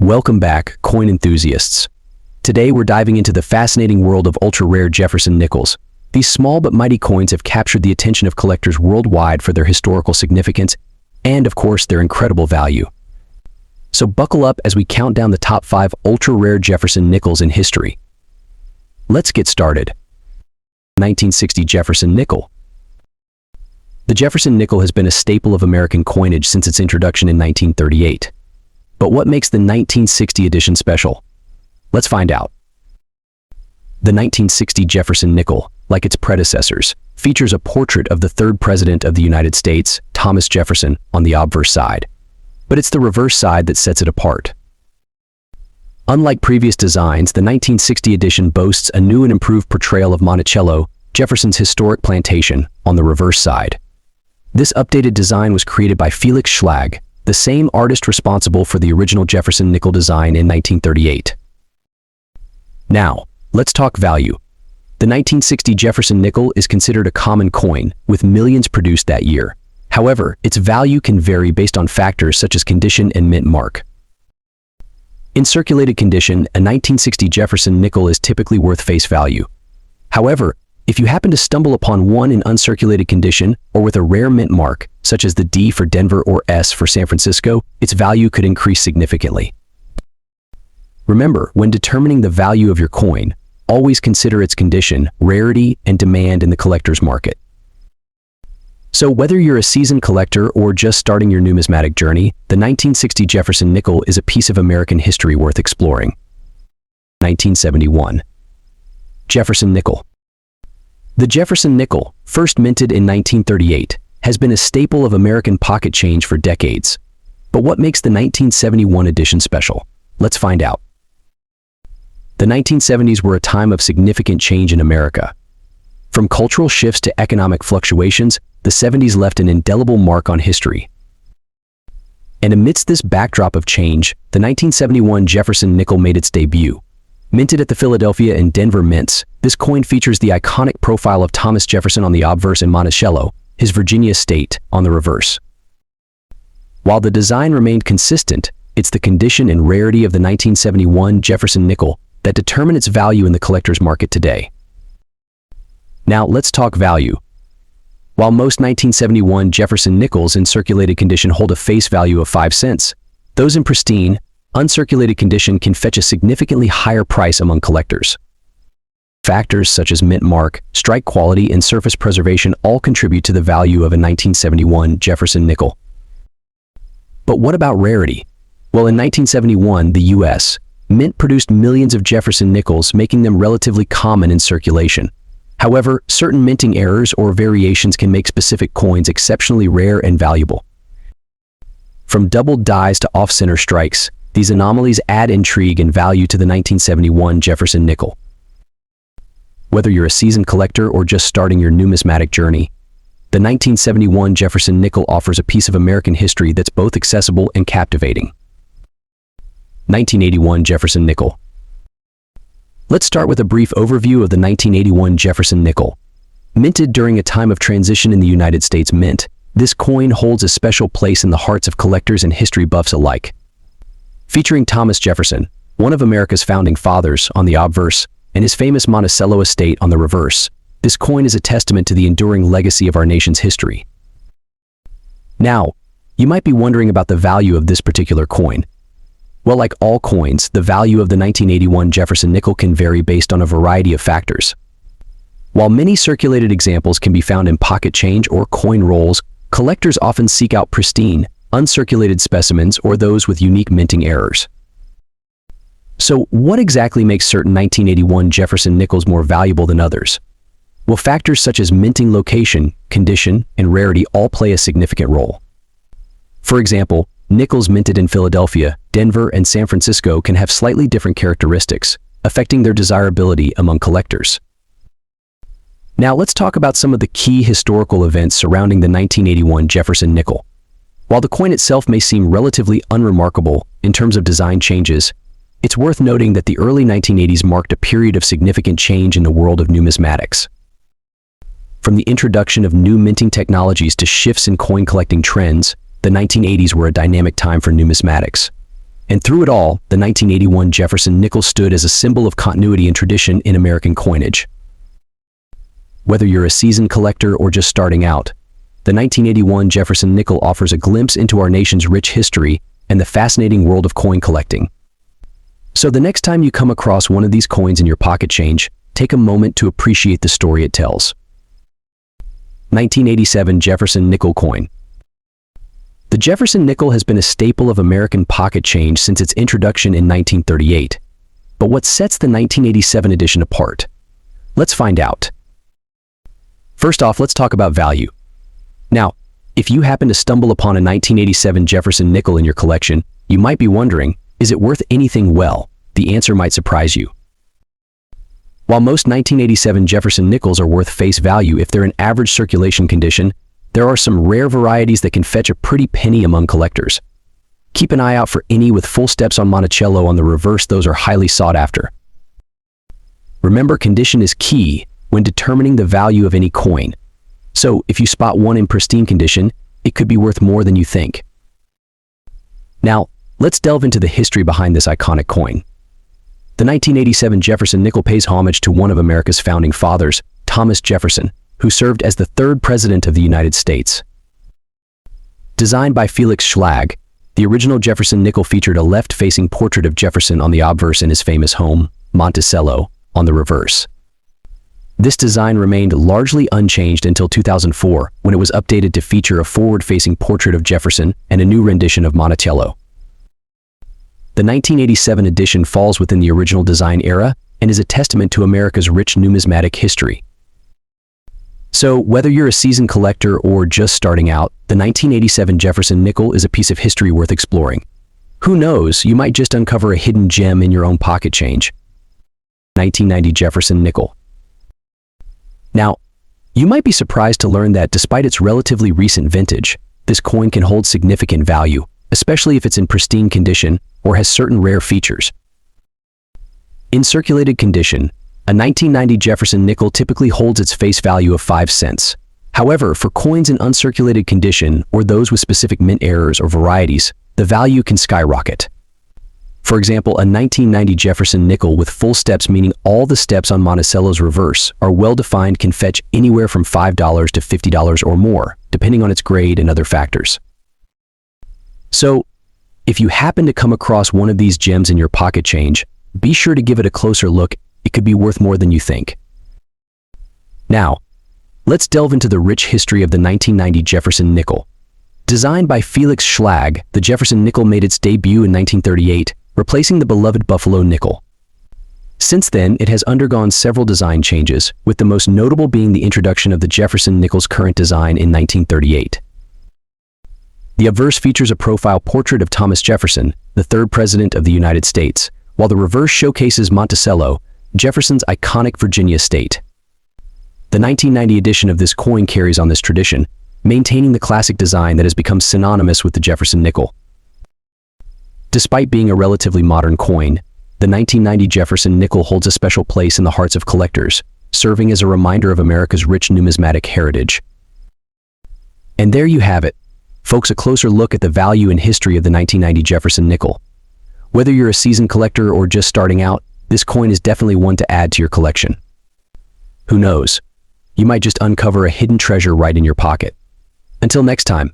Welcome back, coin enthusiasts. Today we're diving into the fascinating world of ultra-rare Jefferson Nickels. These small but mighty coins have captured the attention of collectors worldwide for their historical significance and, of course, their incredible value. So buckle up as we count down the top 5 ultra-rare Jefferson Nickels in history. Let's get started. 1960 Jefferson Nickel. The Jefferson nickel has been a staple of American coinage since its introduction in 1938. But what makes the 1960 edition special? Let's find out. The 1960 Jefferson nickel, like its predecessors, features a portrait of the third president of the United States, Thomas Jefferson, on the obverse side. But it's the reverse side that sets it apart. Unlike previous designs, the 1960 edition boasts a new and improved portrayal of Monticello, Jefferson's historic plantation, on the reverse side. This updated design was created by Felix Schlag, the same artist responsible for the original Jefferson nickel design in 1938. Now, let's talk value. The 1960 Jefferson nickel is considered a common coin, with millions produced that year. However, its value can vary based on factors such as condition and mint mark. In circulated condition, a 1960 Jefferson nickel is typically worth face value. However, if you happen to stumble upon one in uncirculated condition or with a rare mint mark, such as the D for Denver or S for San Francisco, its value could increase significantly. Remember, when determining the value of your coin, always consider its condition, rarity, and demand in the collector's market. So whether you're a seasoned collector or just starting your numismatic journey, the 1960 Jefferson nickel is a piece of American history worth exploring. 1971. Jefferson Nickel. The Jefferson nickel, first minted in 1938, has been a staple of American pocket change for decades. But what makes the 1971 edition special? Let's find out. The 1970s were a time of significant change in America. From cultural shifts to economic fluctuations, the 70s left an indelible mark on history. And amidst this backdrop of change, the 1971 Jefferson nickel made its debut. Minted at the Philadelphia and Denver mints, this coin features the iconic profile of Thomas Jefferson on the obverse and Monticello, his Virginia estate, on the reverse. While the design remained consistent, it's the condition and rarity of the 1971 Jefferson nickel that determine its value in the collector's market today. Now let's talk value. While most 1971 Jefferson nickels in circulated condition hold a face value of 5 cents, those in pristine, uncirculated condition can fetch a significantly higher price among collectors. Factors such as mint mark, strike quality, and surface preservation all contribute to the value of a 1971 Jefferson nickel. But what about rarity? Well, in 1971, the U.S. Mint produced millions of Jefferson nickels, making them relatively common in circulation. However, certain minting errors or variations can make specific coins exceptionally rare and valuable. From doubled dies to off-center strikes, these anomalies add intrigue and value to the 1971 Jefferson nickel. Whether you're a seasoned collector or just starting your numismatic journey, the 1971 Jefferson nickel offers a piece of American history that's both accessible and captivating. 1981 Jefferson Nickel. Let's start with a brief overview of the 1981 Jefferson nickel. Minted during a time of transition in the United States Mint, this coin holds a special place in the hearts of collectors and history buffs alike. Featuring Thomas Jefferson, one of America's founding fathers, on the obverse, and his famous Monticello estate on the reverse, this coin is a testament to the enduring legacy of our nation's history. Now, you might be wondering about the value of this particular coin. Well, like all coins, the value of the 1981 Jefferson nickel can vary based on a variety of factors. While many circulated examples can be found in pocket change or coin rolls, collectors often seek out pristine, uncirculated specimens or those with unique minting errors. So, what exactly makes certain 1981 Jefferson nickels more valuable than others? Well, factors such as minting location, condition, and rarity all play a significant role. For example, nickels minted in Philadelphia, Denver, and San Francisco can have slightly different characteristics, affecting their desirability among collectors. Now let's talk about some of the key historical events surrounding the 1981 Jefferson nickel. While the coin itself may seem relatively unremarkable in terms of design changes, it's worth noting that the early 1980s marked a period of significant change in the world of numismatics. From the introduction of new minting technologies to shifts in coin collecting trends, the 1980s were a dynamic time for numismatics. And through it all, the 1981 Jefferson Nickel stood as a symbol of continuity and tradition in American coinage. Whether you're a seasoned collector or just starting out, the 1981 Jefferson Nickel offers a glimpse into our nation's rich history and the fascinating world of coin collecting. So the next time you come across one of these coins in your pocket change, take a moment to appreciate the story it tells. 1987 Jefferson Nickel coin. The Jefferson Nickel has been a staple of American pocket change since its introduction in 1938. But what sets the 1987 edition apart? Let's find out. First off, let's talk about value. Now, if you happen to stumble upon a 1987 Jefferson Nickel in your collection, you might be wondering, is it worth anything? Well, the answer might surprise you. While most 1987 Jefferson Nickels are worth face value if they're in average circulation condition, there are some rare varieties that can fetch a pretty penny among collectors. Keep an eye out for any with full steps on Monticello on the reverse. Those are highly sought after. Remember, condition is key when determining the value of any coin. So if you spot one in pristine condition, it could be worth more than you think. Now, let's delve into the history behind this iconic coin. The 1987 Jefferson Nickel pays homage to one of America's founding fathers, Thomas Jefferson, who served as the third president of the United States. Designed by Felix Schlag, the original Jefferson Nickel featured a left-facing portrait of Jefferson on the obverse and his famous home, Monticello, on the reverse. This design remained largely unchanged until 2004, when it was updated to feature a forward-facing portrait of Jefferson and a new rendition of Monticello. The 1987 edition falls within the original design era and is a testament to America's rich numismatic history. So, whether you're a seasoned collector or just starting out, the 1987 Jefferson Nickel is a piece of history worth exploring. Who knows, you might just uncover a hidden gem in your own pocket change. 1990 Jefferson Nickel. Now, you might be surprised to learn that despite its relatively recent vintage, this coin can hold significant value, especially if it's in pristine condition or has certain rare features. In circulated condition, a 1990 Jefferson Nickel typically holds its face value of 5 cents. However, for coins in uncirculated condition or those with specific mint errors or varieties, the value can skyrocket. For example, a 1990 Jefferson Nickel with full steps, meaning all the steps on Monticello's reverse are well-defined, can fetch anywhere from $5 to $50 or more, depending on its grade and other factors. So, if you happen to come across one of these gems in your pocket change, be sure to give it a closer look. It could be worth more than you think. Now, let's delve into the rich history of the 1990 Jefferson Nickel. Designed by Felix Schlag, the Jefferson Nickel made its debut in 1938, replacing the beloved Buffalo nickel. Since then, it has undergone several design changes, with the most notable being the introduction of the Jefferson Nickel's current design in 1938. The obverse features a profile portrait of Thomas Jefferson, the third president of the United States, while the reverse showcases Monticello, Jefferson's iconic Virginia state. The 1990 edition of this coin carries on this tradition, maintaining the classic design that has become synonymous with the Jefferson Nickel. Despite being a relatively modern coin, the 1990 Jefferson Nickel holds a special place in the hearts of collectors, serving as a reminder of America's rich numismatic heritage. And there you have it, folks, a closer look at the value and history of the 1990 Jefferson Nickel. Whether you're a seasoned collector or just starting out, this coin is definitely one to add to your collection. Who knows? You might just uncover a hidden treasure right in your pocket. Until next time.